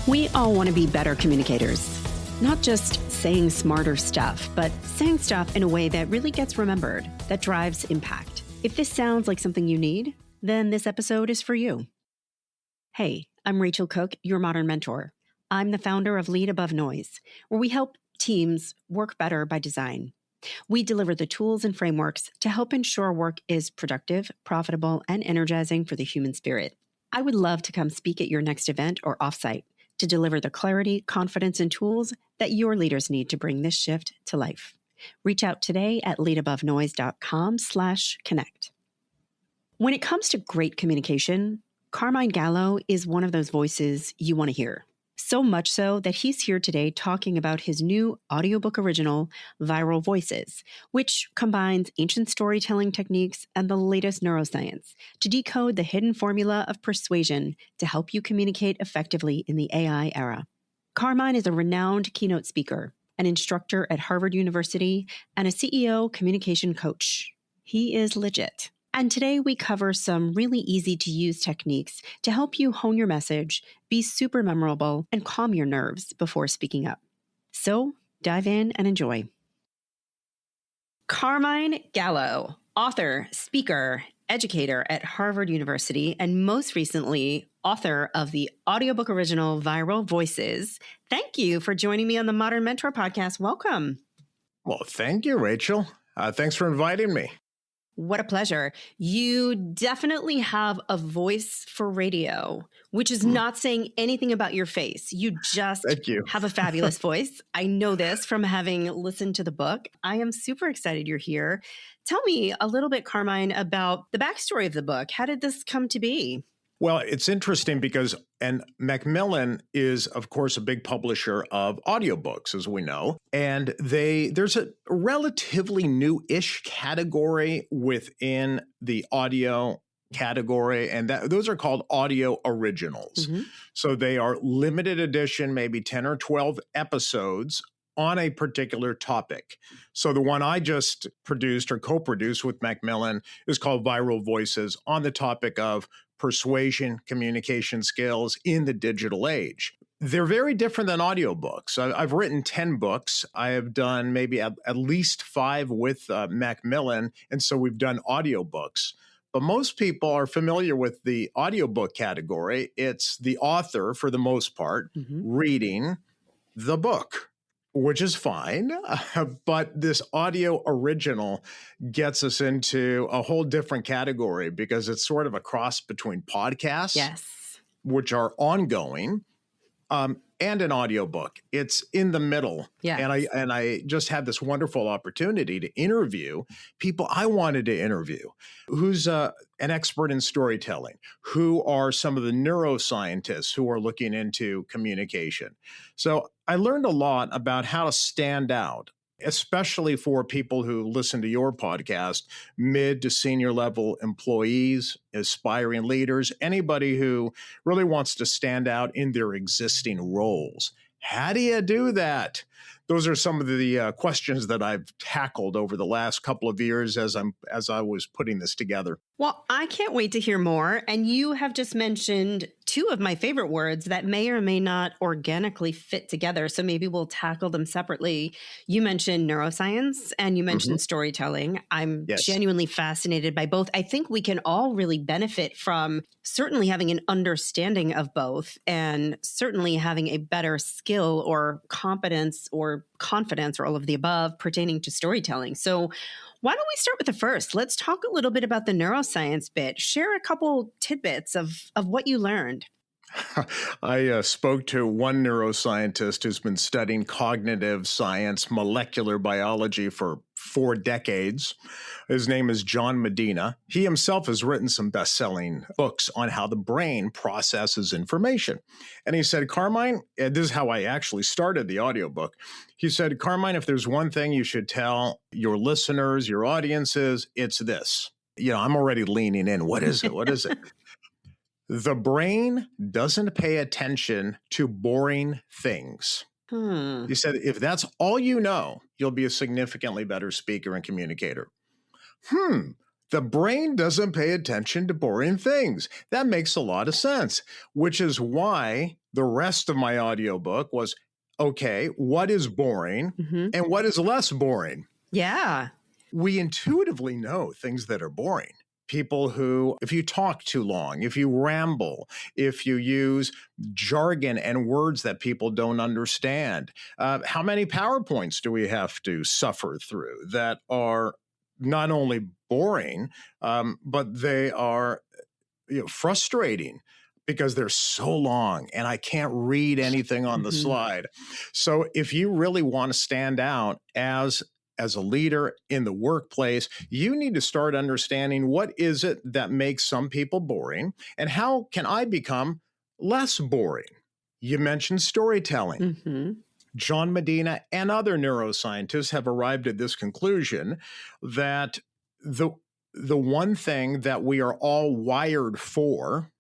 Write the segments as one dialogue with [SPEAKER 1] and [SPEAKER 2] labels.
[SPEAKER 1] We all want to be better communicators, not just saying smarter stuff, but saying stuff in a way that really gets remembered, that drives impact. If this sounds like something you need, then this episode is for you. Hey, I'm Rachel Cooke, your modern mentor. I'm the founder of Lead Above Noise, where we help teams work better by design. We deliver the tools and frameworks to help ensure work is productive, profitable, and energizing for the human spirit. I would love to come speak at your next event or offsite to deliver the clarity, confidence, and tools that your leaders need to bring this shift to life. Reach out today at leadabovenoise.com/connect. When it comes to great communication, Carmine Gallo is one of those voices you want to hear. So much so that he's here today talking about his new audiobook original, Viral Voices, which combines ancient storytelling techniques and the latest neuroscience to decode the hidden formula of persuasion to help you communicate effectively in the AI era. Carmine is a renowned keynote speaker, an instructor at Harvard University, and a CEO communication coach. He is legit. And today we cover some really easy to use techniques to help you hone your message, be super memorable, and calm your nerves before speaking up. So dive in and enjoy. Carmine Gallo, author, speaker, educator at Harvard University, and most recently, author of the audiobook original Viral Voices. Thank you for joining me on the Modern Mentor podcast. Welcome.
[SPEAKER 2] Well, thank you, Rachel. Thanks for inviting me.
[SPEAKER 1] What a pleasure. You definitely have a voice for radio, which is not saying anything about your face. You just have a fabulous voice. I know this from having listened to the book. I am super excited you're here. Tell me a little bit, Carmine, about the backstory of the book. How did this come to be?
[SPEAKER 2] Well, it's interesting because, and Macmillan is, of course, a big publisher of audiobooks, as we know. And there's a relatively new-ish category within the audio category, and those are called audio originals. Mm-hmm. So they are limited edition, maybe 10 or 12 episodes on a particular topic. So the one I just produced or co-produced with Macmillan is called Viral Voices on the topic of persuasion, communication skills in the digital age. They're very different than audiobooks. I've written 10 books. I have done maybe at least 5 with Macmillan, and so we've done audiobooks. But most people are familiar with the audiobook category. It's the author, for the most part, reading the book, which is fine. But this audio original gets us into a whole different category because it's sort of a cross between podcasts, which are ongoing, and an audiobook. It's in the middle. Yes. And I just had this wonderful opportunity to interview people I wanted to interview. Who's an expert in storytelling? Who are some of the neuroscientists who are looking into communication? So I learned a lot about how to stand out, especially for people who listen to your podcast, mid to senior level employees, aspiring leaders, anybody who really wants to stand out in their existing roles. How do you do that? Those are some of the questions that I've tackled over the last couple of years as I was putting this together.
[SPEAKER 1] Well, I can't wait to hear more. And you have just mentioned 2 of my favorite words that may or may not organically fit together. So maybe we'll tackle them separately. You mentioned neuroscience and you mentioned storytelling. I'm genuinely fascinated by both. I think we can all really benefit from certainly having an understanding of both and certainly having a better skill or competence or confidence or all of the above pertaining to storytelling. So why don't we start with the first? Let's talk a little bit about the neuroscience bit. Share a couple tidbits of what you learned.
[SPEAKER 2] I spoke to one neuroscientist who's been studying cognitive science, molecular biology for 4 decades. His name is John Medina. He himself has written some best-selling books on how the brain processes information. And he said, Carmine, and this is how I actually started the audiobook. He said, Carmine, if there's one thing you should tell your listeners, your audiences, it's this. I'm already leaning in. What is it? What is it? The brain doesn't pay attention to boring things. He said, if that's all you know, you'll be a significantly better speaker and communicator. The brain doesn't pay attention to boring things. That makes a lot of sense, which is why the rest of my audiobook was, okay, what is boring and what is less boring?
[SPEAKER 1] Yeah.
[SPEAKER 2] We intuitively know things that are boring. People who, if you talk too long, if you ramble, if you use jargon and words that people don't understand, how many PowerPoints do we have to suffer through that are not only boring, but they are frustrating because they're so long and I can't read anything on the slide. So if you really want to stand out as a leader in the workplace, you need to start understanding what is it that makes some people boring and how can I become less boring? You mentioned storytelling. John Medina and other neuroscientists have arrived at this conclusion that the one thing that we are all wired for,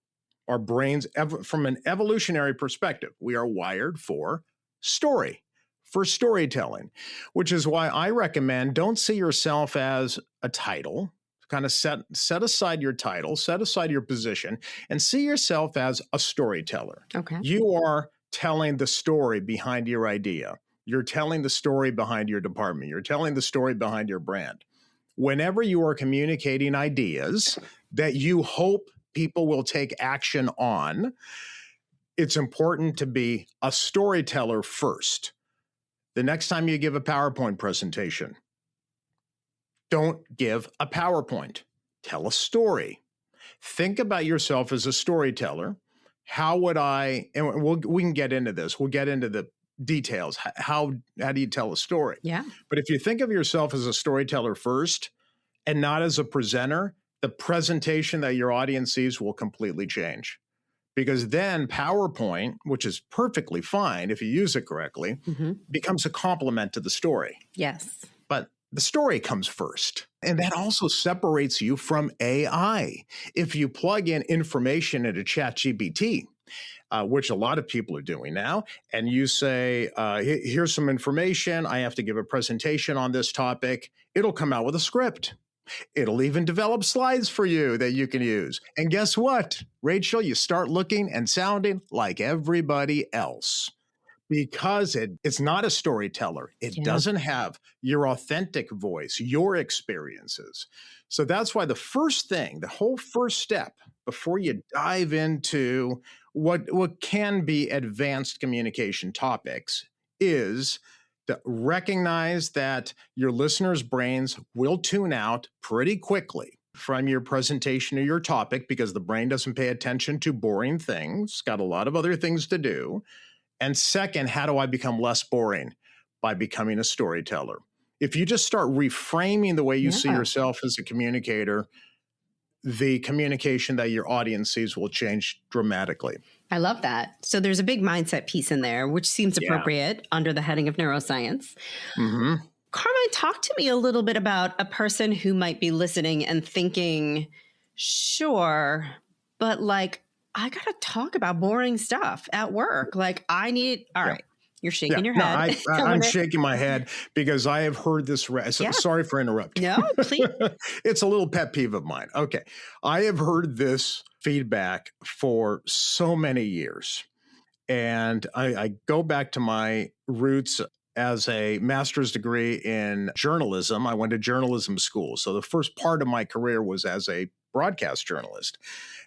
[SPEAKER 2] our brains, from an evolutionary perspective, we are wired for storytelling, which is why I recommend don't see yourself as a title. Kind of set aside your title, set aside your position, and see yourself as a storyteller.
[SPEAKER 1] Okay.
[SPEAKER 2] You are telling the story behind your idea. You're telling the story behind your department. You're telling the story behind your brand. Whenever you are communicating ideas that you hope people will take action on, it's important to be a storyteller first. The next time you give a PowerPoint presentation, don't give a PowerPoint. Tell a story. Think about yourself as a storyteller. How would I, and we can get into this. We'll get into the details. How do you tell a story?
[SPEAKER 1] Yeah.
[SPEAKER 2] But if you think of yourself as a storyteller first and not as a presenter, the presentation that your audience sees will completely change. Because then PowerPoint, which is perfectly fine if you use it correctly, becomes a complement to the story.
[SPEAKER 1] Yes.
[SPEAKER 2] But the story comes first. And that also separates you from AI. If you plug in information into ChatGPT, which a lot of people are doing now, and you say, here's some information, I have to give a presentation on this topic, it'll come out with a script. It'll even develop slides for you that you can use. And guess what, Rachel? You start looking and sounding like everybody else because it's not a storyteller. It doesn't have your authentic voice, your experiences. So that's why the first thing, the whole first step before you dive into what can be advanced communication topics is to recognize that your listeners' brains will tune out pretty quickly from your presentation or your topic because the brain doesn't pay attention to boring things. It's got a lot of other things to do. And second, how do I become less boring? By becoming a storyteller. If you just start reframing the way you see yourself as a communicator, the communication that your audience sees will change dramatically.
[SPEAKER 1] I love that. So there's a big mindset piece in there, which seems appropriate under the heading of neuroscience. Carmine, talk to me a little bit about a person who might be listening and thinking, sure, but like, I got to talk about boring stuff at work. Like I need, all right. You're shaking your head.
[SPEAKER 2] No, I'm shaking my head because I have heard this. Sorry for interrupting.
[SPEAKER 1] No, please.
[SPEAKER 2] It's a little pet peeve of mine. Okay. I have heard this feedback for so many years. And I go back to my roots as a master's degree in journalism. I went to journalism school. So the first part of my career was as a broadcast journalist.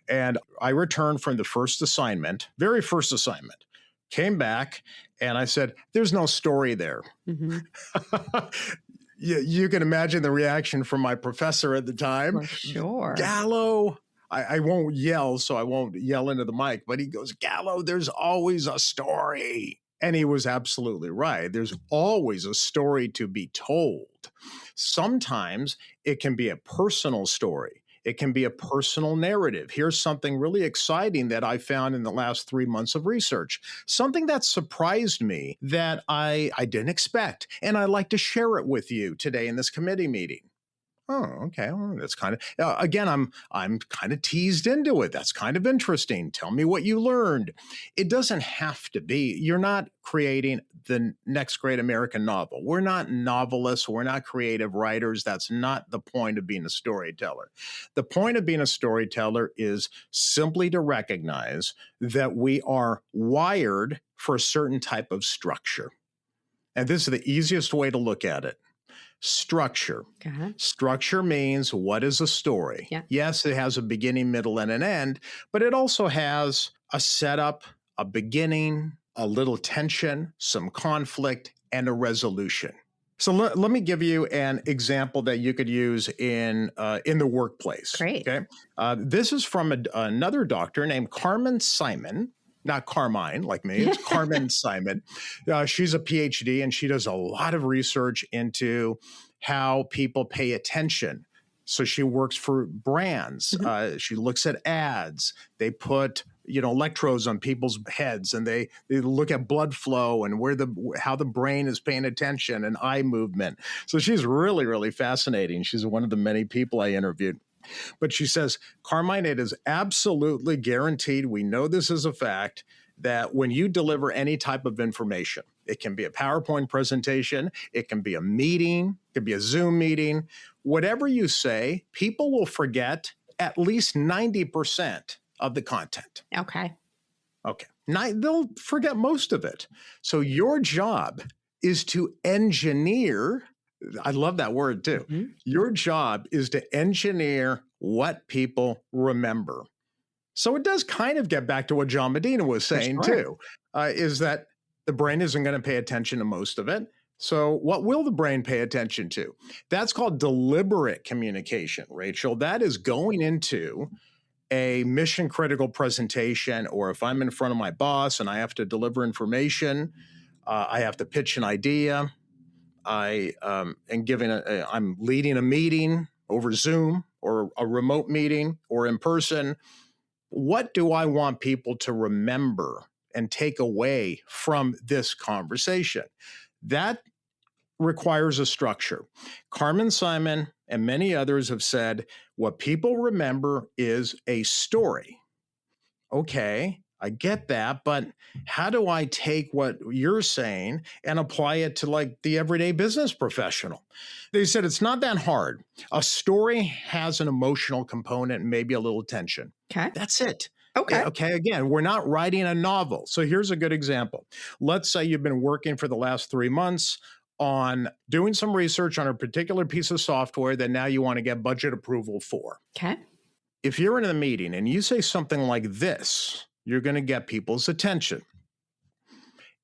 [SPEAKER 2] And I returned from the very first assignment, came back, and I said, there's no story there. You can imagine the reaction from my professor at the time.
[SPEAKER 1] For sure.
[SPEAKER 2] Gallo, I won't yell, so I won't yell into the mic, but he goes, Gallo, there's always a story. And he was absolutely right. There's always a story to be told. Sometimes it can be a personal story. It can be a personal narrative. Here's something really exciting that I found in the last 3 months of research, something that surprised me that I didn't expect. And I'd like to share it with you today in this committee meeting. Oh, okay. Well, that's kind of again. I'm kind of teased into it. That's kind of interesting. Tell me what you learned. It doesn't have to be. You're not creating the next great American novel. We're not novelists. We're not creative writers. That's not the point of being a storyteller. The point of being a storyteller is simply to recognize that we are wired for a certain type of structure. And this is the easiest way to look at it. Structure.
[SPEAKER 1] Okay.
[SPEAKER 2] Structure means what is a story?
[SPEAKER 1] Yeah.
[SPEAKER 2] Yes, it has a beginning, middle, and an end, but it also has a setup, a beginning, a little tension, some conflict, and a resolution. So let me give you an example that you could use in the workplace.
[SPEAKER 1] Great.
[SPEAKER 2] Okay. This is from another doctor named Carmine Simon. Not Carmine, like me. It's Carmine Simon. She's a PhD, and she does a lot of research into how people pay attention. So she works for brands.
[SPEAKER 1] Mm-hmm.
[SPEAKER 2] She looks at ads. They put electrodes on people's heads, and they look at blood flow and how the brain is paying attention and eye movement. So she's really, really fascinating. She's one of the many people I interviewed. But she says, Carmine, it is absolutely guaranteed, we know this is a fact, that when you deliver any type of information, it can be a PowerPoint presentation, it can be a meeting, it can be a Zoom meeting, whatever you say, people will forget at least 90% of the content.
[SPEAKER 1] Okay.
[SPEAKER 2] They'll forget most of it. So your job is to engineer. I love that word too.
[SPEAKER 1] Mm-hmm.
[SPEAKER 2] Your job is to engineer what people remember. So it does kind of get back to what John Medina was saying too, is that the brain isn't going to pay attention to most of it. So what will the brain pay attention to? That's called deliberate communication, Rachel. That is going into a mission critical presentation, or if I'm in front of my boss and I have to deliver information, I have to pitch an idea. I'm leading a meeting over Zoom or a remote meeting or in person. What do I want people to remember and take away from this conversation? That requires a structure. Carmine Simon and many others have said what people remember is a story. Okay, I get that, but how do I take what you're saying and apply it to like the everyday business professional? They said it's not that hard. A story has an emotional component and maybe a little tension.
[SPEAKER 1] Okay.
[SPEAKER 2] That's it.
[SPEAKER 1] Okay.
[SPEAKER 2] Okay, again, we're not writing a novel. So here's a good example. Let's say you've been working for the last 3 months on doing some research on a particular piece of software that now you want to get budget approval for.
[SPEAKER 1] Okay.
[SPEAKER 2] If you're in a meeting and you say something like this, you're going to get people's attention.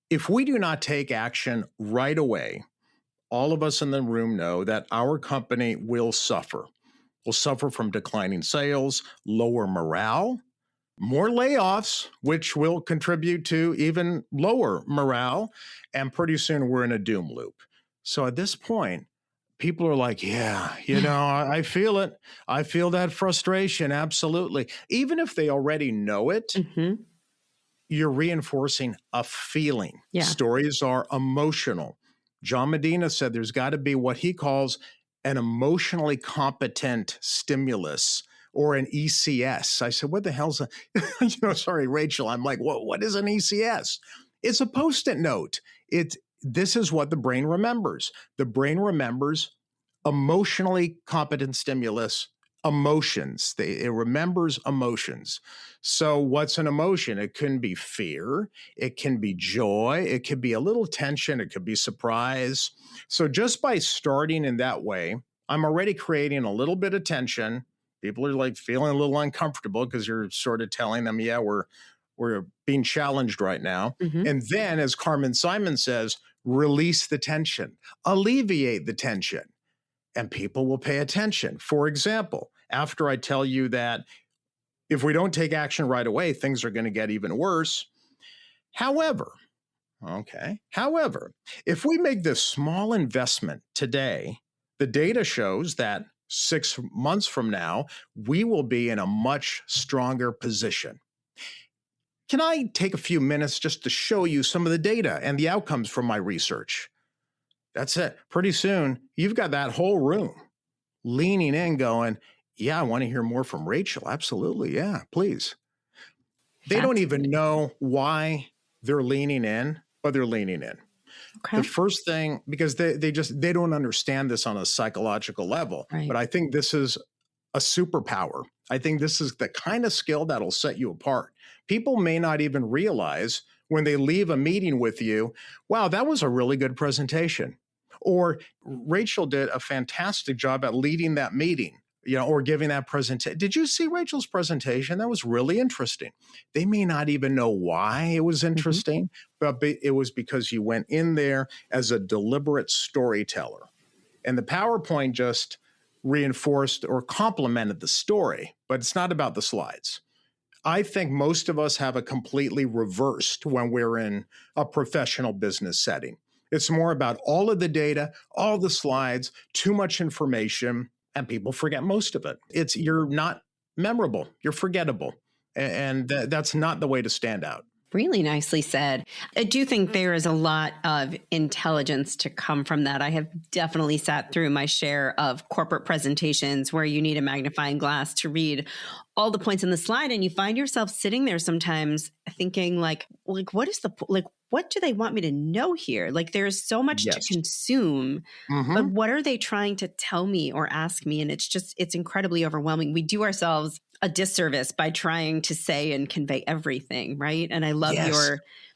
[SPEAKER 2] If we do not take action right away, all of us in the room know that our company will suffer. We'll suffer from declining sales, lower morale, more layoffs, which will contribute to even lower morale, and pretty soon we're in a doom loop. So at this point, people are like, yeah, I feel it. I feel that frustration. Absolutely. Even if they already know it,
[SPEAKER 1] Mm-hmm.
[SPEAKER 2] you're reinforcing a feeling.
[SPEAKER 1] Yeah.
[SPEAKER 2] Stories are emotional. John Medina said there's got to be what he calls an emotionally competent stimulus, or an ECS. I said, what the hell's a, sorry, Rachel. I'm like, what is an ECS? It's a Post-it note. This is what the brain remembers. The brain remembers emotionally competent stimulus, emotions. It remembers emotions. So what's an emotion? It can be fear. It can be joy. It could be a little tension. It could be surprise. So just by starting in that way, I'm already creating a little bit of tension. People are like feeling a little uncomfortable because you're sort of telling them, yeah, we're being challenged right now.
[SPEAKER 1] Mm-hmm.
[SPEAKER 2] And then, as Carmine Simon says, release the tension, alleviate the tension, and people will pay attention. For example, after I tell you that if we don't take action right away, things are going to get even worse. However, if we make this small investment today, the data shows that 6 months from now, we will be in a much stronger position. Can I take a few minutes just to show you some of the data and the outcomes from my research? That's it. Pretty soon, you've got that whole room leaning in going, yeah, I want to hear more from Rachel. Absolutely. Yeah, please. They don't even
[SPEAKER 1] Fascinating.
[SPEAKER 2] know why they're leaning in, but they're leaning in.
[SPEAKER 1] Okay.
[SPEAKER 2] The first thing, because they don't understand this on a psychological level,
[SPEAKER 1] Right.
[SPEAKER 2] but I think this is a superpower. I think this is the kind of skill that'll set you apart. People may not even realize when they leave a meeting with you, wow, that was a really good presentation. Or Rachel did a fantastic job at leading that meeting, or giving that presentation. Did you see Rachel's presentation? That was really interesting. They may not even know why it was interesting, but it was because you went in there as a deliberate storyteller. And the PowerPoint just reinforced or complemented the story, but it's not about the slides. I think most of us have a completely reversed when we're in a professional business setting. It's more about all of the data, all the slides, too much information, and people forget most of it. You're not memorable, you're forgettable. And that's not the way to stand out.
[SPEAKER 1] Really nicely said. I do think there is a lot of intelligence to come from that. I have definitely sat through my share of corporate presentations where you need a magnifying glass to read all the points in the slide, and you find yourself sitting there sometimes thinking like what is what do they want me to know here? Like there's so much to consume, but what are they trying to tell me or ask me? And it's incredibly overwhelming. We do ourselves a disservice by trying to say and convey everything, right? And I love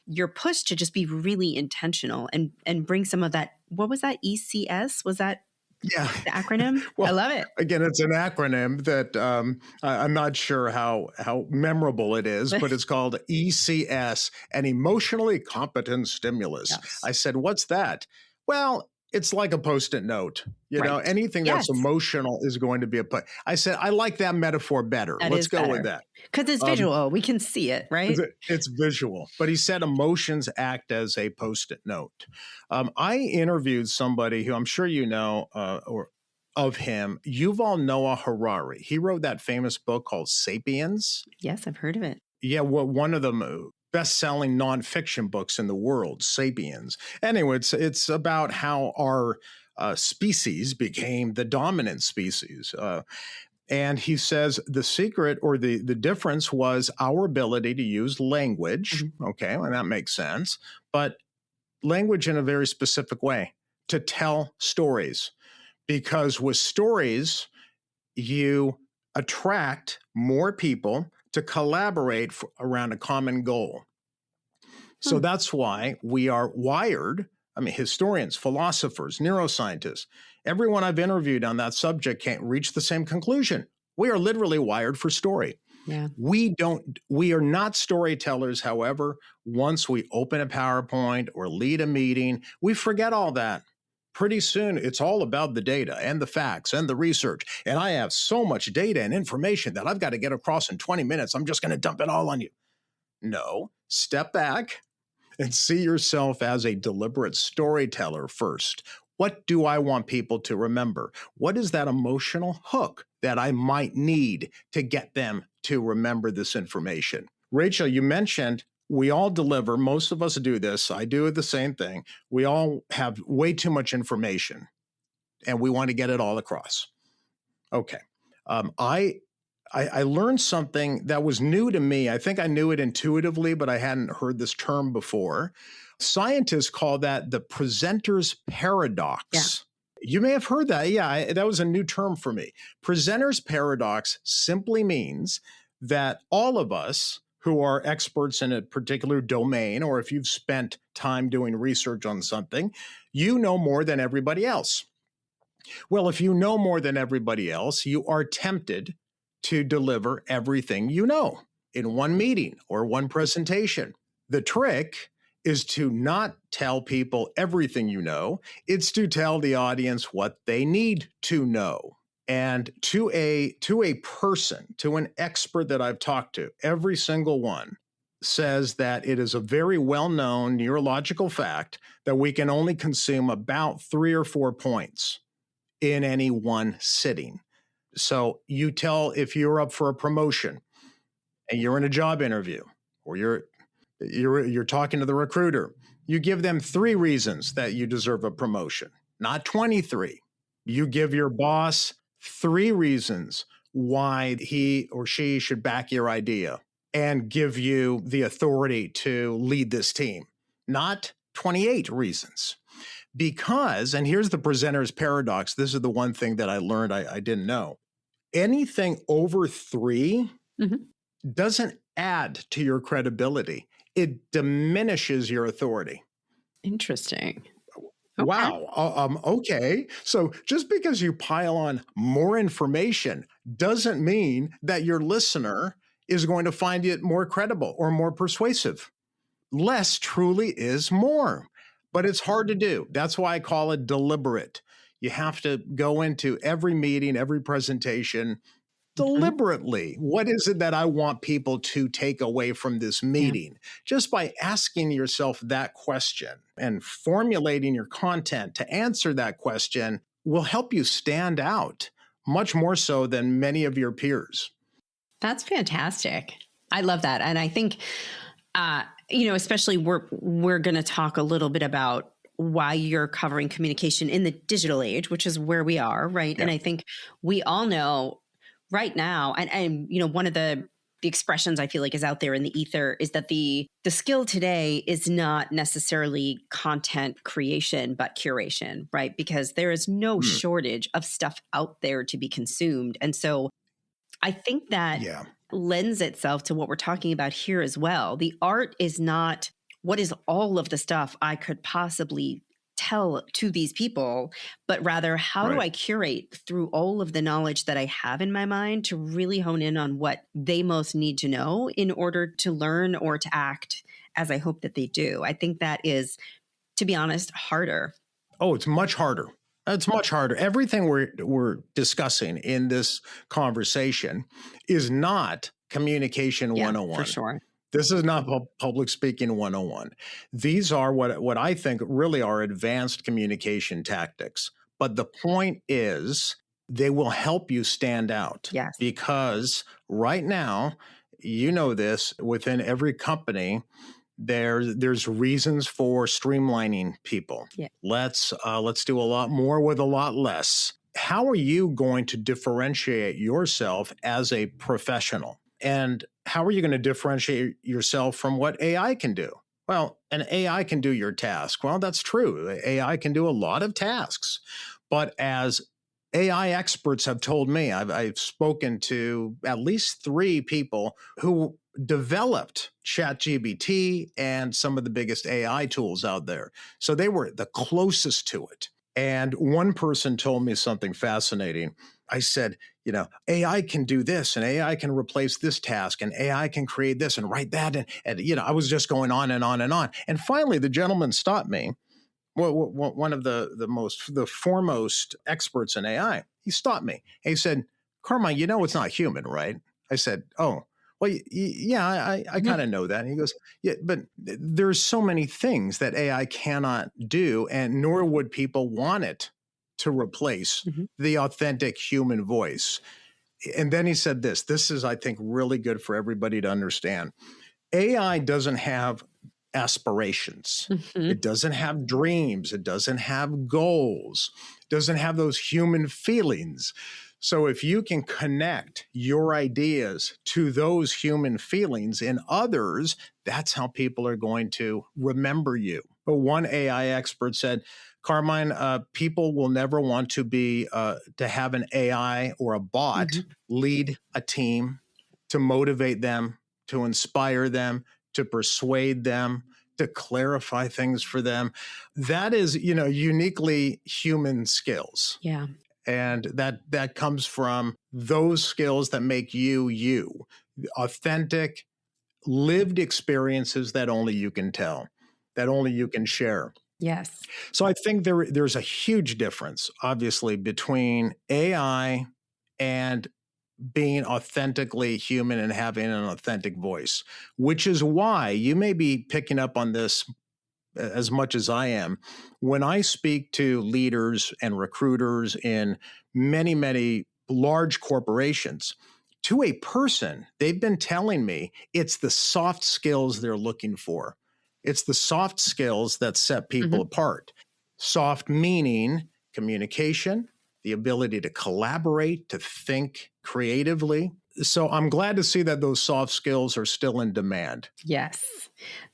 [SPEAKER 1] your push to just be really intentional and bring some of that. What was that? ECS? Was that the acronym?
[SPEAKER 2] Well,
[SPEAKER 1] I love it.
[SPEAKER 2] Again, it's an acronym that I'm not sure how memorable it is, but it's called ECS, an emotionally competent stimulus.
[SPEAKER 1] Yes.
[SPEAKER 2] I said, what's that? Well, it's like a Post-it note. Anything that's emotional is going to be I said, I like that metaphor better. Let's go with that.
[SPEAKER 1] Because it's visual. We can see it, right?
[SPEAKER 2] It's visual. But he said emotions act as a Post-it note. I interviewed somebody who I'm sure you know of him, Yuval Noah Harari. He wrote that famous book called Sapiens.
[SPEAKER 1] Yes, I've heard of it.
[SPEAKER 2] Yeah, one of the best-selling nonfiction books in the world, Sapiens. Anyway, it's about how our species became the dominant species. And he says the secret or the difference was our ability to use language. Okay, and that makes sense. But language in a very specific way to tell stories. Because with stories, you attract more people to collaborate around a common goal. So that's why we are wired. I mean, historians, philosophers, neuroscientists, everyone I've interviewed on that subject can't reach the same conclusion. We are literally wired for story.
[SPEAKER 1] Yeah.
[SPEAKER 2] We are not storytellers. However, once we open a PowerPoint or lead a meeting, we forget all that. Pretty soon, it's all about the data and the facts and the research. And I have so much data and information that I've got to get across in 20 minutes. I'm just going to dump it all on you. No, step back and see yourself as a deliberate storyteller first. What do I want people to remember? What is that emotional hook that I might need to get them to remember this information? Rachel, you mentioned we all deliver. Most of us do this. I do the same thing. We all have way too much information, and we want to get it all across. Okay. I learned something that was new to me. I think I knew it intuitively, but I hadn't heard this term before. Scientists call that the presenter's paradox.
[SPEAKER 1] Yeah.
[SPEAKER 2] You may have heard that. Yeah, that was a new term for me. Presenter's paradox simply means that all of us who are experts in a particular domain, or if you've spent time doing research on something, you know more than everybody else. Well, if you know more than everybody else, you are tempted to deliver everything you know in one meeting or one presentation. The trick is to not tell people everything you know. It's to tell the audience what they need to know. And to a person, to an expert that I've talked to, every single one says that it is a very well-known neurological fact that we can only consume about 3 or 4 points in any one sitting. So you tell, if you're up for a promotion and you're in a job interview, or you're talking to the recruiter, you give them 3 reasons that you deserve a promotion, not 23. You give your boss 3 reasons why he or she should back your idea and give you the authority to lead this team, not 28 reasons. Because, and here's the presenter's paradox, this is the one thing that I learned I didn't know. Anything over 3 doesn't add to your credibility. It diminishes your authority.
[SPEAKER 1] Interesting.
[SPEAKER 2] Okay. Wow. Okay. So just because you pile on more information doesn't mean that your listener is going to find it more credible or more persuasive. Less truly is more, but it's hard to do. That's why I call it deliberate. You have to go into every meeting, every presentation deliberately. What is it that I want people to take away from this meeting? Just by asking yourself that question and formulating your content to answer that question will help you stand out much more so than many of your peers.
[SPEAKER 1] That's fantastic. I love that. And I think, especially we're going to talk a little bit about why you're covering communication in the digital age, which is where we are, right? Yeah. And I think we all know right now, and one of the expressions I feel like is out there in the ether is that the skill today is not necessarily content creation, but curation, right? Because there is no shortage of stuff out there to be consumed. And so I think that lends itself to what we're talking about here as well. The art is not what is all of the stuff I could possibly tell to these people, but rather how do I curate through all of the knowledge that I have in my mind to really hone in on what they most need to know in order to learn or to act as I hope that they do. I think that is, to be honest, harder.
[SPEAKER 2] Oh, it's much harder. It's much harder. Everything we're discussing in this conversation is not communication 101.
[SPEAKER 1] For sure.
[SPEAKER 2] This is not public speaking 101. These are what I think really are advanced communication tactics. But the point is they will help you stand out.
[SPEAKER 1] Yes.
[SPEAKER 2] Because right now, you know this, within every company, there's reasons for streamlining people.
[SPEAKER 1] Yeah.
[SPEAKER 2] Let's do a lot more with a lot less. How are you going to differentiate yourself as a professional? And how are you going to differentiate yourself from what AI can do? Well, an AI can do your task. Well, that's true. AI can do a lot of tasks. But as AI experts have told me, I've spoken to at least 3 people who developed ChatGPT and some of the biggest AI tools out there. So they were the closest to it. And one person told me something fascinating. I said, AI can do this and AI can replace this task and AI can create this and write that. And I was just going on and on and on. And finally, the gentleman stopped me. Well, one of the foremost experts in AI, he stopped me. And he said, Carmine, it's not human, right? I said, oh, well, yeah, I kind of know that. And he goes, yeah, but there's so many things that AI cannot do, and nor would people want it to replace the authentic human voice. And then he said this is, I think, really good for everybody to understand. AI doesn't have aspirations. It doesn't have dreams. It doesn't have goals. It doesn't have those human feelings. So if you can connect your ideas to those human feelings in others, that's how people are going to remember you. But one AI expert said, Carmine, people will never want to have an AI or a bot lead a team, to motivate them, to inspire them, to persuade them, to clarify things for them. That is, uniquely human skills.
[SPEAKER 1] Yeah.
[SPEAKER 2] And that comes from those skills that make you, authentic, lived experiences that only you can tell, that only you can share.
[SPEAKER 1] Yes.
[SPEAKER 2] So I think there's a huge difference, obviously, between AI and being authentically human and having an authentic voice, which is why you may be picking up on this as much as I am. When I speak to leaders and recruiters in many, many large corporations, to a person, they've been telling me it's the soft skills they're looking for. It's the soft skills that set people apart. Soft meaning communication, the ability to collaborate, to think creatively. So I'm glad to see that those soft skills are still in demand.
[SPEAKER 1] Yes,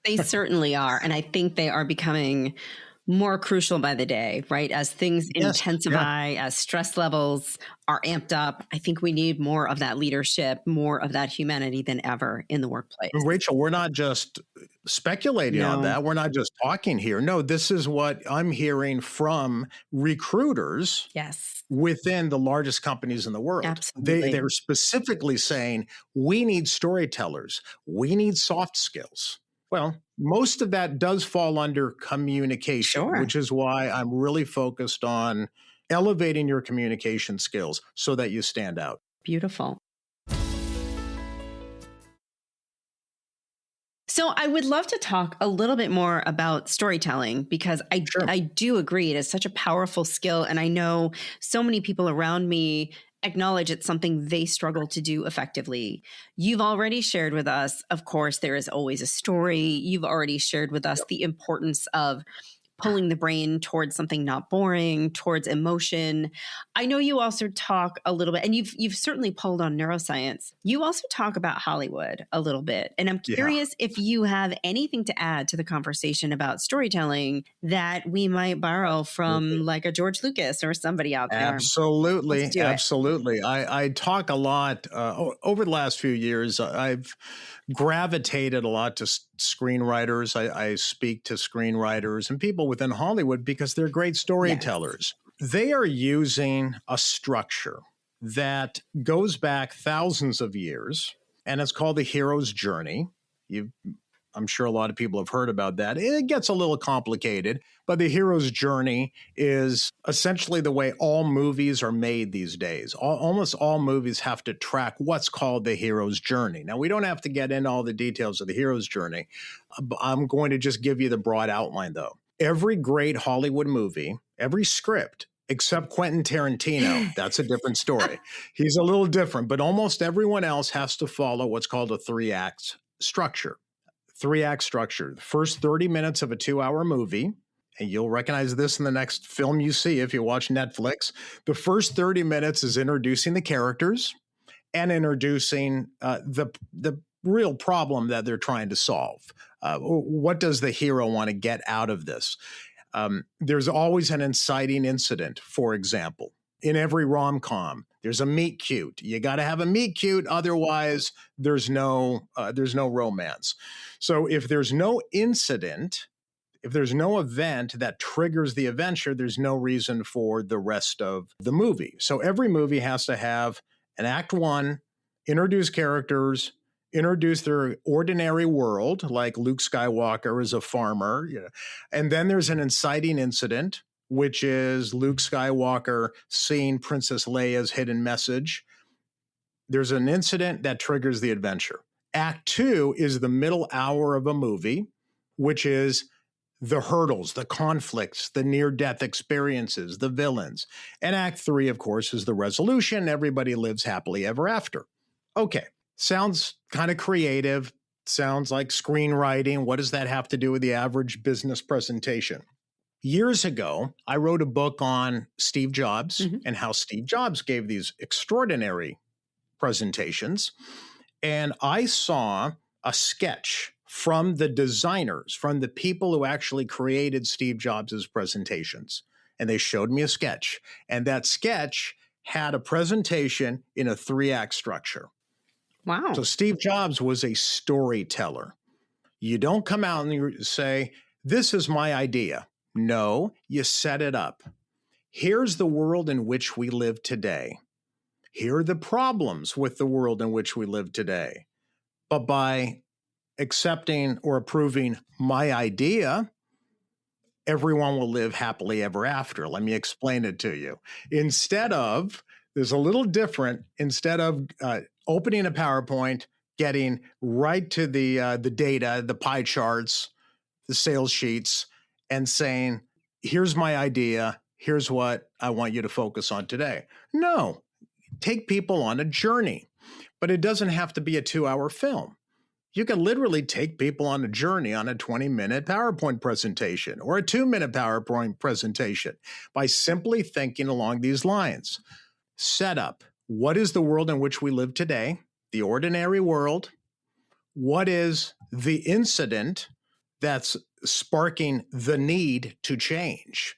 [SPEAKER 1] they certainly are. And I think they are becoming more crucial by the day, right? As things
[SPEAKER 2] Yes. Yeah.
[SPEAKER 1] intensify, as stress levels are amped up, I think we need more of that leadership, more of that humanity than ever in the workplace.
[SPEAKER 2] And Rachel, we're not just speculating on
[SPEAKER 1] No.
[SPEAKER 2] that. We're not just talking here. No, this is what I'm hearing from recruiters
[SPEAKER 1] Yes,
[SPEAKER 2] within the largest companies in the world.
[SPEAKER 1] absolutely.
[SPEAKER 2] They're specifically saying, we need storytellers. We need soft skills. Well, most of that does fall under communication,
[SPEAKER 1] Sure.
[SPEAKER 2] which is why I'm really focused on elevating your communication skills so that you stand out.
[SPEAKER 1] Beautiful. So I would love to talk a little bit more about storytelling because
[SPEAKER 2] Sure.
[SPEAKER 1] I do agree it is such a powerful skill. And I know so many people around me acknowledge it's something they struggle to do effectively. You've already shared with us, of course, there is always a story. You've already shared with us the importance of pulling the brain towards something not boring, towards emotion. I know you also talk a little bit, and you've certainly pulled on neuroscience. You also talk about Hollywood a little bit. And I'm
[SPEAKER 2] Yeah.
[SPEAKER 1] curious if you have anything to add to the conversation about storytelling that we might borrow from like a George Lucas or somebody out there.
[SPEAKER 2] Absolutely.
[SPEAKER 1] Let's do it.
[SPEAKER 2] Absolutely. I talk a lot over the last few years. I've gravitated a lot to screenwriters. I speak to screenwriters and people within Hollywood because they're great storytellers. Yes. They are using a structure that goes back thousands of years, and it's called the hero's journey. I'm sure a lot of people have heard about that. It gets a little complicated, but the hero's journey is essentially the way all movies are made these days. Almost all movies have to track what's called the hero's journey. Now, we don't have to get into all the details of the hero's journey. I'm going to just give you the broad outline, though. Every great Hollywood movie, every script, except Quentin Tarantino, that's a different story. He's a little different, but almost everyone else has to follow what's called a 3-act structure. 3-act structure. The first 30 minutes of a 2-hour movie, and you'll recognize this in the next film you see if you watch Netflix. The first 30 minutes is introducing the characters and introducing the real problem that they're trying to solve. What does the hero want to get out of this? There's always an inciting incident, for example. In every rom-com, there's a meet cute. You got to have a meet cute, otherwise there's no romance. So if there's no incident, if there's no event that triggers the adventure, there's no reason for the rest of the movie. So every movie has to have an act 1, introduce characters, introduce their ordinary world, like Luke Skywalker is a farmer, and then there's an inciting incident, which is Luke Skywalker seeing Princess Leia's hidden message. There's an incident that triggers the adventure. Act 2 is the middle hour of a movie, which is the hurdles, the conflicts, the near-death experiences, the villains. And Act 3, of course, is the resolution. Everybody lives happily ever after. Okay, sounds kind of creative. Sounds like screenwriting. What does that have to do with the average business presentation? Years ago, I wrote a book on Steve Jobs and how Steve Jobs gave these extraordinary presentations. And I saw a sketch from the designers, from the people who actually created Steve Jobs' presentations. And they showed me a sketch. And that sketch had a presentation in a 3-act structure.
[SPEAKER 1] Wow.
[SPEAKER 2] So Steve Jobs was a storyteller. You don't come out and you say, this is my idea. No, you set it up. Here's the world in which we live today. Here are the problems with the world in which we live today. But by accepting or approving my idea, everyone will live happily ever after. Let me explain it to you. There's a little different. Instead of opening a PowerPoint, getting right to the data, the pie charts, the sales sheets, and saying, here's my idea, here's what I want you to focus on today. No, take people on a journey, but it doesn't have to be a 2-hour film. You can literally take people on a journey on a 20-minute PowerPoint presentation or a 2-minute PowerPoint presentation by simply thinking along these lines. Setup. What is the world in which we live today? The ordinary world. What is the incident that's sparking the need to change?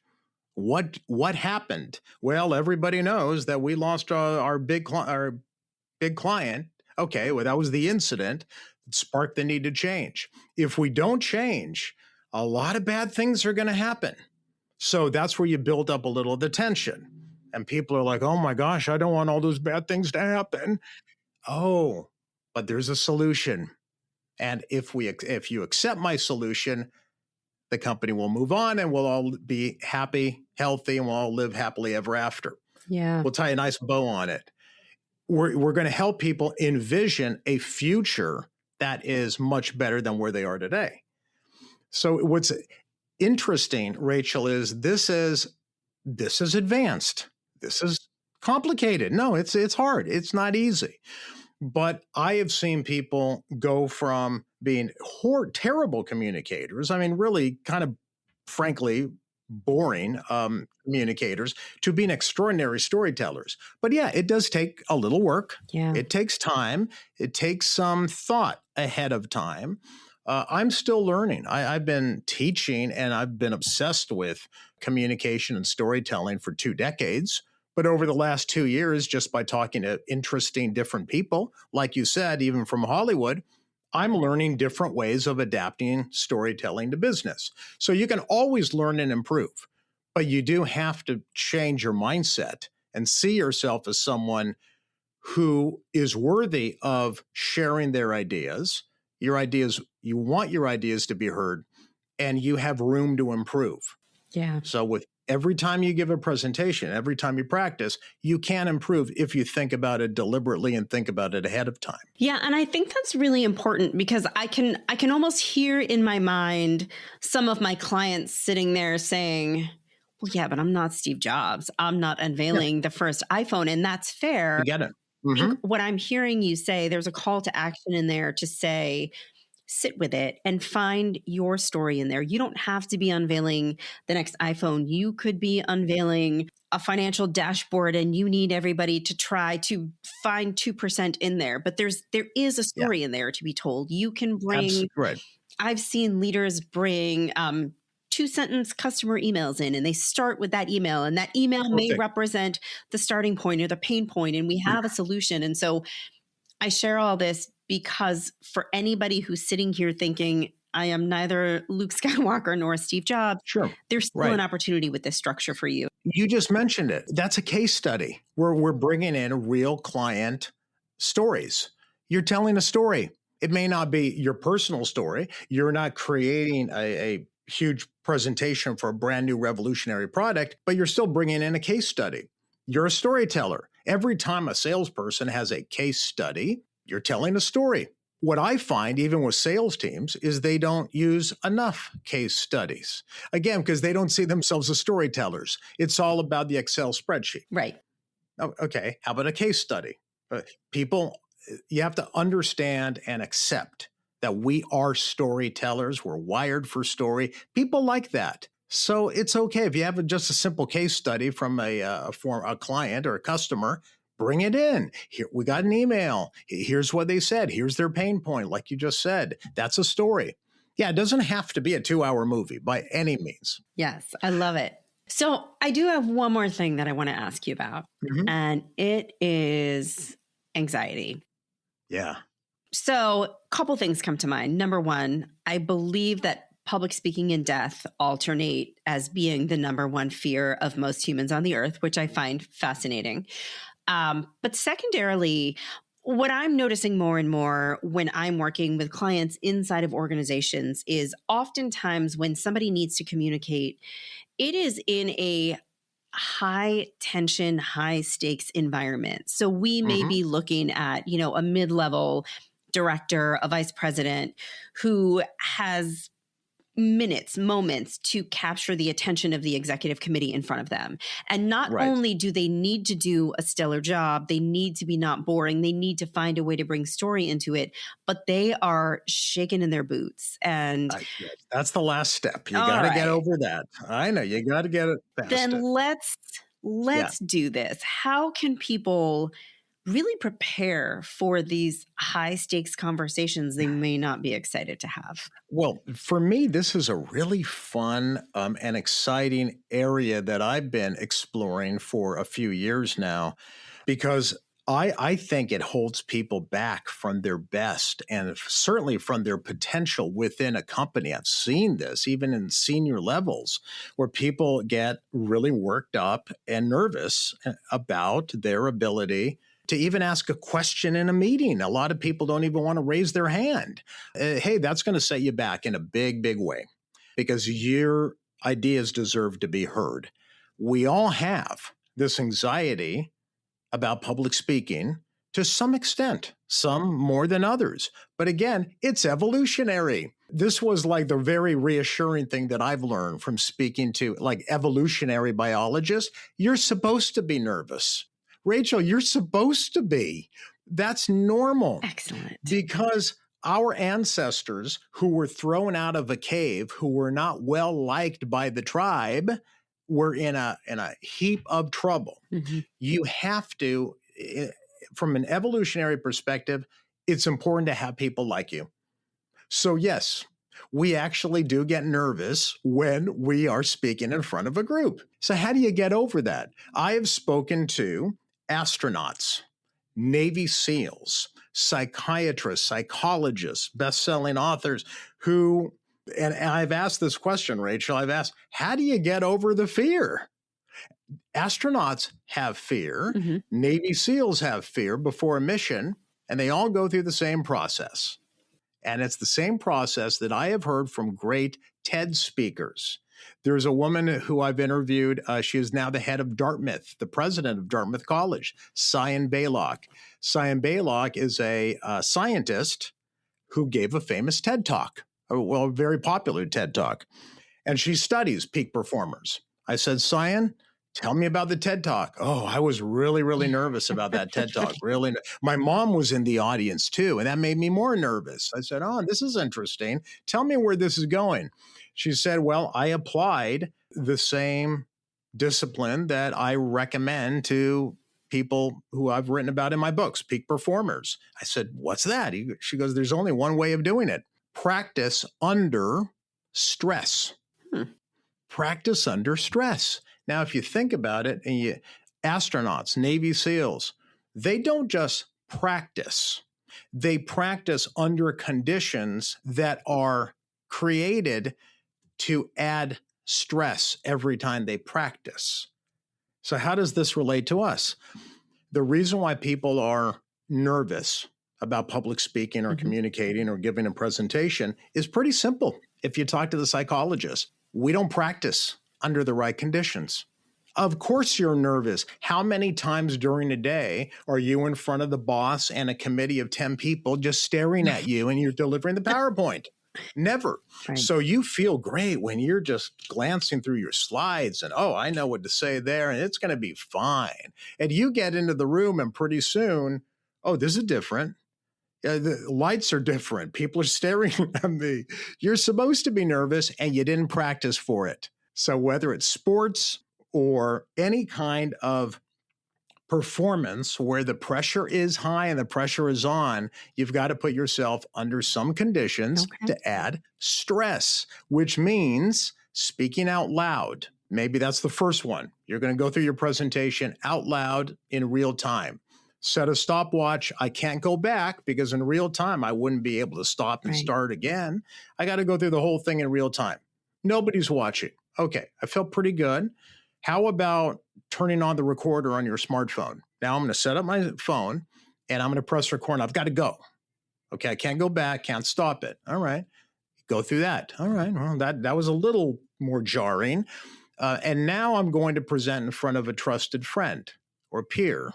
[SPEAKER 2] What happened? Well, everybody knows that we lost our big client. Okay, well, that was the incident that sparked the need to change. If we don't change, a lot of bad things are going to happen. So that's where you build up a little of the tension. And people are like, oh my gosh, I don't want all those bad things to happen. Oh, but there's a solution. And if you accept my solution, the company will move on and we'll all be happy, healthy, and we'll all live happily ever after.
[SPEAKER 1] Yeah.
[SPEAKER 2] We'll tie a nice bow on it. We're going to help people envision a future that is much better than where they are today. So what's interesting, Rachel, is this is advanced. This is complicated. No, it's hard. It's not easy. But I have seen people go from being terrible communicators, I mean, really kind of, frankly, boring communicators, to being extraordinary storytellers. But yeah, it does take a little work.
[SPEAKER 1] Yeah.
[SPEAKER 2] It takes time. It takes some thought ahead of time. I'm still learning. I've been teaching and I've been obsessed with communication and storytelling for 2 decades. But over the last 2 years, just by talking to interesting different people, like you said, even from Hollywood, I'm learning different ways of adapting storytelling to business. So you can always learn and improve, but you do have to change your mindset and see yourself as someone who is worthy of sharing their ideas. You want your ideas to be heard, and you have room to improve.
[SPEAKER 1] Yeah.
[SPEAKER 2] So with every time you give a presentation, every time you practice, you can improve if you think about it deliberately and think about it ahead of time.
[SPEAKER 1] Yeah, and I think that's really important because I can almost hear in my mind some of my clients sitting there saying, well, yeah, but I'm not Steve Jobs. I'm not unveiling the first iPhone, and that's fair.
[SPEAKER 2] I get it.
[SPEAKER 1] I think what I'm hearing you say, there's a call to action in there to say, sit with it and find your story in there. You don't have to be unveiling the next iPhone. You could be unveiling a financial dashboard and you need everybody to try to find 2% in there. But there is a story in there to be told. You can bring,
[SPEAKER 2] right.
[SPEAKER 1] I've seen leaders bring 2-sentence customer emails in, and they start with that email, and that email may represent the starting point or the pain point, and we have a solution. And so I share all this because for anybody who's sitting here thinking, I am neither Luke Skywalker nor Steve Jobs, there's still an opportunity with this structure for you.
[SPEAKER 2] You just mentioned it. That's a case study where we're bringing in real client stories. You're telling a story. It may not be your personal story. You're not creating a huge presentation for a brand new revolutionary product, but you're still bringing in a case study. You're a storyteller. Every time a salesperson has a case study, you're telling a story. What I find, even with sales teams, is they don't use enough case studies. Again, because they don't see themselves as storytellers. It's all about the Excel spreadsheet.
[SPEAKER 1] Right.
[SPEAKER 2] Oh, okay, how about a case study? People, you have to understand and accept that we are storytellers. We're wired for story. People like that. So it's okay if you have just a simple case study from a client or a customer. Bring it in. Here, we got an email. Here's what they said. Here's their pain point, like you just said. That's a story. Yeah, it doesn't have to be a 2-hour movie by any means.
[SPEAKER 1] Yes, I love it. So I do have one more thing that I want to ask you about, and it is anxiety.
[SPEAKER 2] Yeah.
[SPEAKER 1] So a couple things come to mind. Number one, I believe that public speaking and death alternate as being the number one fear of most humans on the earth, which I find fascinating. But secondarily, what I'm noticing more and more when I'm working with clients inside of organizations is oftentimes when somebody needs to communicate, it is in a high tension, high stakes environment. So we may be looking at, a mid-level director, a vice president who has minutes, moments to capture the attention of the executive committee in front of them. And not
[SPEAKER 2] Right.
[SPEAKER 1] only do they need to do a stellar job, they need to be not boring, they need to find a way to bring story into it, but they are shaking in their boots. And
[SPEAKER 2] Yes, that's the last step. You
[SPEAKER 1] all
[SPEAKER 2] got to get
[SPEAKER 1] right,
[SPEAKER 2] over that. I know you got to get it past
[SPEAKER 1] then
[SPEAKER 2] it.
[SPEAKER 1] let's do this. How can people really prepare for these high stakes conversations they may not be excited to have?
[SPEAKER 2] Well, for me, this is a really fun and exciting area that I've been exploring for a few years now, because I think it holds people back from their best and certainly from their potential within a company. I've seen this even in senior levels where people get really worked up and nervous about their ability to even ask a question in a meeting. A lot of people don't even want to raise their hand. Hey, that's going to set you back in a big, big way because your ideas deserve to be heard. We all have this anxiety about public speaking to some extent, some more than others. But again, it's evolutionary. This was like the very reassuring thing that I've learned from speaking to like evolutionary biologists. You're supposed to be nervous. Rachel, you're supposed to be. That's normal.
[SPEAKER 1] Excellent.
[SPEAKER 2] Because our ancestors who were thrown out of a cave, who were not well liked by the tribe, were in a heap of trouble.
[SPEAKER 1] Mm-hmm.
[SPEAKER 2] You have to, from an evolutionary perspective, it's important to have people like you. So yes, we actually do get nervous when we are speaking in front of a group. So how do you get over that? I have spoken to astronauts, Navy SEALs, psychiatrists, psychologists, best-selling authors who, and I've asked this question, Rachel, I've asked, how do you get over the fear? Astronauts have fear,
[SPEAKER 1] Mm-hmm.
[SPEAKER 2] Navy SEALs have fear before a mission, and they all go through the same process. And it's the same process that I have heard from great TED speakers. There's a woman who I've interviewed. She is now the head of Dartmouth, the president of Dartmouth College, Cyan Baylock. Cyan Baylock is a scientist who gave a famous TED Talk, a very popular TED Talk. And she studies peak performers. I said, Cyan, tell me about the TED Talk. Oh, I was really, really nervous about that TED Talk. Really. My mom was in the audience too, and that made me more nervous. I said, oh, this is interesting. Tell me where this is going. She said, well, I applied the same discipline that I recommend to people who I've written about in my books, peak performers. I said, what's that? She goes, there's only one way of doing it. Practice under stress. Practice under stress. Now, if you think about it, and astronauts, Navy SEALs, they don't just practice. They practice under conditions that are created to add stress every time they practice. So how does this relate to us? The reason why people are nervous about public speaking or communicating or giving a presentation is pretty simple. If you talk to the psychologist, we don't practice under the right conditions. Of course you're nervous. How many times during a day are you in front of the boss and a committee of 10 people just staring at you and you're delivering the PowerPoint? Never.
[SPEAKER 1] Right.
[SPEAKER 2] So you feel great when you're just glancing through your slides and, oh, I know what to say there and it's going to be fine. And you get into the room and pretty soon, oh, this is different. The lights are different. People are staring at me. You're supposed to be nervous and you didn't practice for it. So whether it's sports or any kind of performance where the pressure is high and the pressure is on, you've got to put yourself under some conditions to add stress, which means speaking out loud. Maybe that's the first one. You're going to go through your presentation out loud in real time. Set a stopwatch. I can't go back because in real time, I wouldn't be able to stop and start again. I got to go through the whole thing in real time. Nobody's watching. Okay, I felt pretty good. How about turning on the recorder on your smartphone? Now I'm going to set up my phone and I'm going to press record. I've got to go. Okay, I can't go back, can't stop it. All right, go through that. All right, well, that was a little more jarring. And now I'm going to present in front of a trusted friend or peer,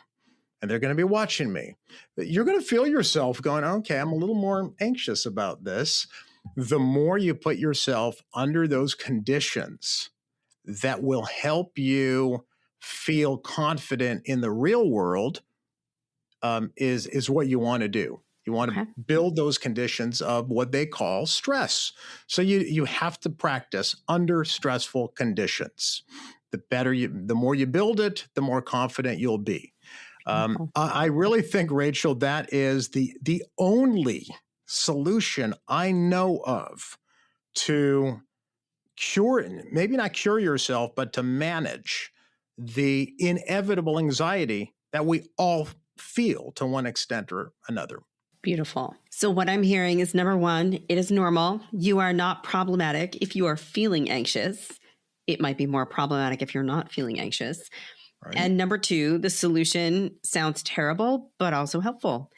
[SPEAKER 2] and they're going to be watching me. You're going to feel yourself going, okay, I'm a little more anxious about this. the more you put yourself under those conditions that will help you feel confident in the real world, is what you want to do. You want to build those conditions of what they call stress. So you have to practice under stressful conditions. The more you build it, the more confident you'll be. I really think, Rachel, that is the only solution I know of to cure, maybe not cure yourself, but to manage the inevitable anxiety that we all feel to one extent or another.
[SPEAKER 1] Beautiful. So what I'm hearing is, number one, it is normal. You are not problematic if you are feeling anxious. It might be more problematic if you're not feeling anxious. Right. And number two, the solution sounds terrible, but also helpful.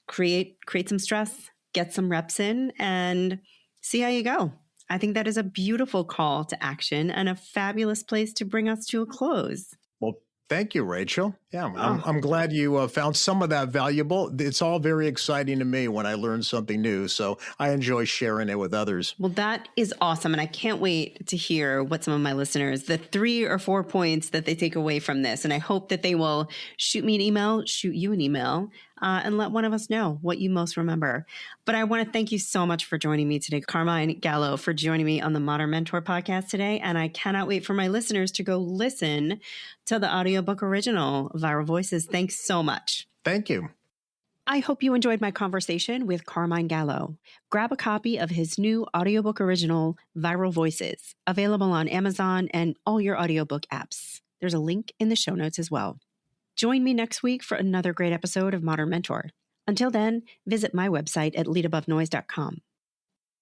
[SPEAKER 1] Create some stress, get some reps in, and see how you go. I think that is a beautiful call to action and a fabulous place to bring us to a close.
[SPEAKER 2] Well, thank you, Rachel. Yeah, I'm glad you found some of that valuable. It's all very exciting to me when I learn something new, so I enjoy sharing it with others.
[SPEAKER 1] Well, that is awesome, and I can't wait to hear what some of my listeners, the 3 or 4 points that they take away from this, and I hope that they will shoot you an email, and let one of us know what you most remember. But I want to thank you so much for joining me today, Carmine Gallo, for joining me on the Modern Mentor podcast today. And I cannot wait for my listeners to go listen to the audiobook original, Viral Voices. Thanks so much.
[SPEAKER 2] Thank you.
[SPEAKER 1] I hope you enjoyed my conversation with Carmine Gallo. Grab a copy of his new audiobook original, Viral Voices, available on Amazon and all your audiobook apps. There's a link in the show notes as well. Join me next week for another great episode of Modern Mentor. Until then, visit my website at leadabovenoise.com.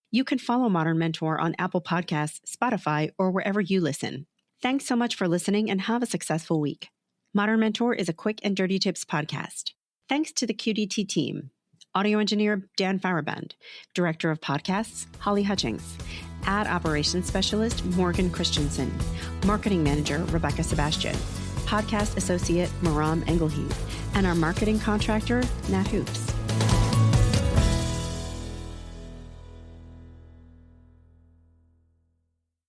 [SPEAKER 1] You can follow Modern Mentor on Apple Podcasts, Spotify, or wherever you listen. Thanks so much for listening and have a successful week. Modern Mentor is a quick and dirty tips podcast. Thanks to the QDT team. Audio engineer, Dan Faraband. Director of podcasts, Holly Hutchings. Ad operations specialist, Morgan Christensen. Marketing manager, Rebecca Sebastian. Podcast associate, Maram Engelheed, and our marketing contractor, Nat Hoops.